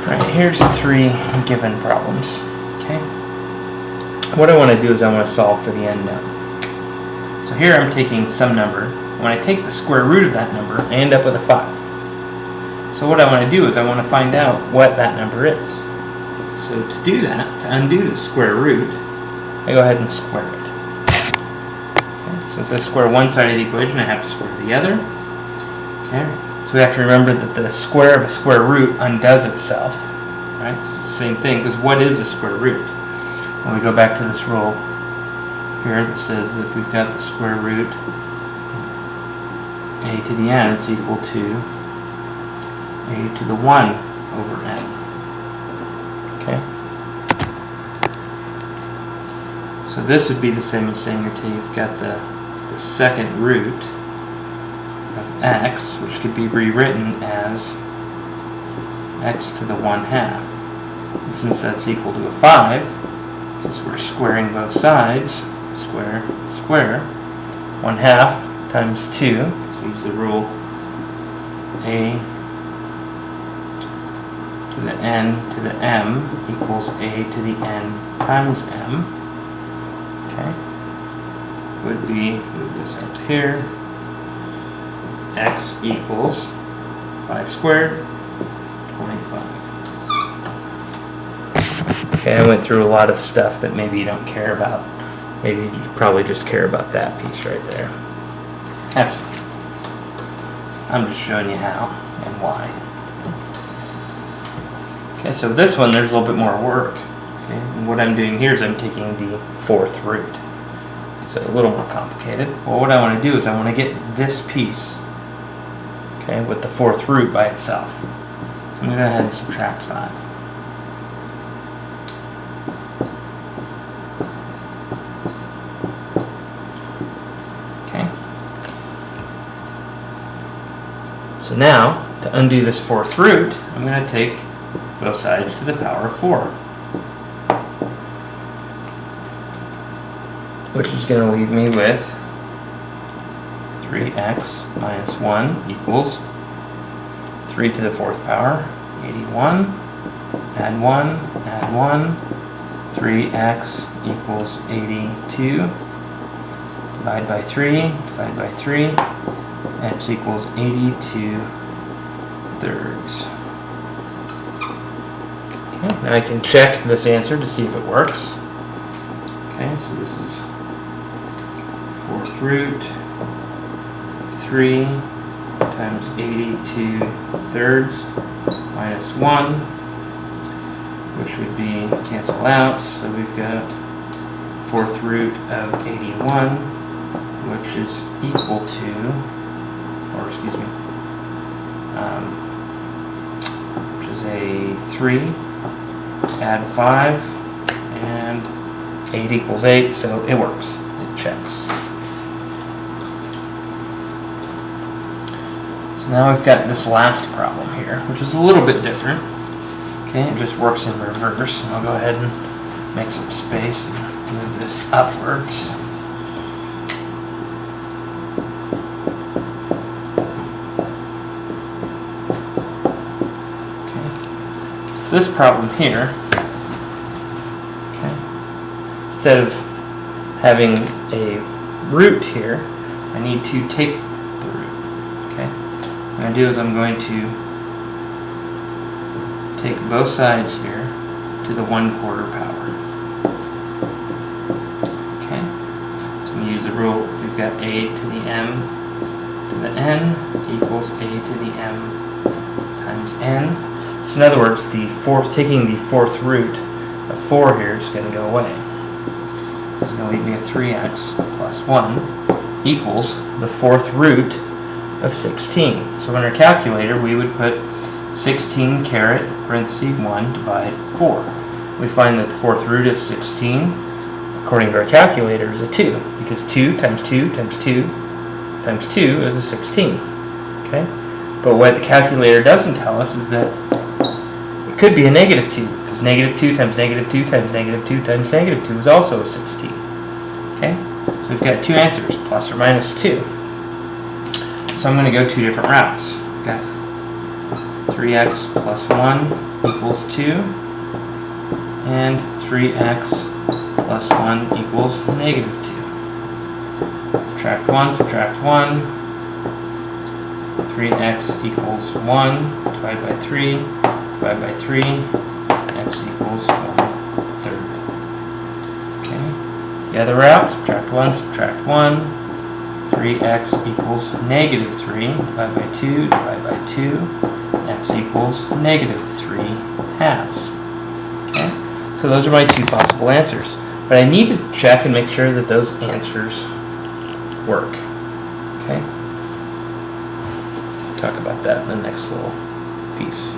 Right, here's 3 given problems. Okay. What I want to do is I want to solve for the unknown. So here I'm taking some number. When I take the square root of that number, I end up with a 5. So what I want to do is I want to find out what that number is. So to do that, to undo the square root, I go ahead and square it. Okay. Since I square one side of the equation, I have to square the other. Okay. So we have to remember that the square of a square root undoes itself. Right? It's the same thing, because what is a square root? When we go back to this rule here that says that if we've got the square root a to the n, it's equal to a to the 1 over n. Okay? So this would be the same as saying that you've got the second root of x, which could be rewritten as x to the 1/2. And since that's equal to a 5, since we're squaring both sides, square, square, 1/2 times 2, so use the rule a to the n to the m equals a to the n times m. Okay, would be, move this out to here, x equals 5 squared, 25. Okay, I went through a lot of stuff that maybe you don't care about. Maybe you probably just care about that piece right there. That's fine. I'm just showing you how and why. Okay, so this one, there's a little bit more work. Okay, and what I'm doing here is I'm taking the 4th root. So a little more complicated. Well, what I want to do is I want to get this piece, okay, with the 4th root by itself. So I'm going to go ahead and subtract 5. So now, to undo this 4th root, I'm going to take both sides to the power of 4. Which is going to leave me with 3x minus 1 equals 3 to the 4th power, 81, add 1, 3x equals 82, divide by 3, x equals 82 thirds. Okay, now I can check this answer to see if it works. Okay, so this is 4th root of 3 times 82 thirds minus 1, which would be cancel out, so we've got 4th root of 81, which is equal to, or excuse me, which is a 3, add 5, and 8 equals 8, so it works. It checks. So now we've got this last problem here, which is a little bit different. Okay, it just works in reverse. And I'll go ahead and make some space and move this upwards. This problem here, okay, instead of having a root here, I need to take the root. Okay, what I'm going to do is I'm going to take both sides here to the 1/4 power. Okay, so I'm going to use the rule. We've got a to the m to the n equals a to the m times n. So in other words, taking the 4th root of 4 here is going to go away. So it's going to leave me a 3x plus 1 equals the 4th root of 16. So in our calculator, we would put 16 caret parentheses 1 divide 4. We find that the 4th root of 16, according to our calculator, is a 2, because 2 times 2 times 2 times 2 is a 16. Okay? But what the calculator doesn't tell us is that it could be a negative 2, because negative 2 times negative 2 times negative 2 times negative 2 is also a 16. Okay? So we've got two answers, plus or minus 2. So I'm going to go two different routes. We've got 3x plus 1 equals 2, and 3x plus 1 equals negative 2. Subtract 1, subtract 1. 3x equals 1, divide by 3, divide by 3, x equals 1/3. Okay. The other route, subtract 1, subtract 1. 3x equals negative 3, divide by 2, divide by 2, x equals negative 3 halves. Okay. So those are my two possible answers. But I need to check and make sure that those answers work. Okay. Talk about that in the next little piece.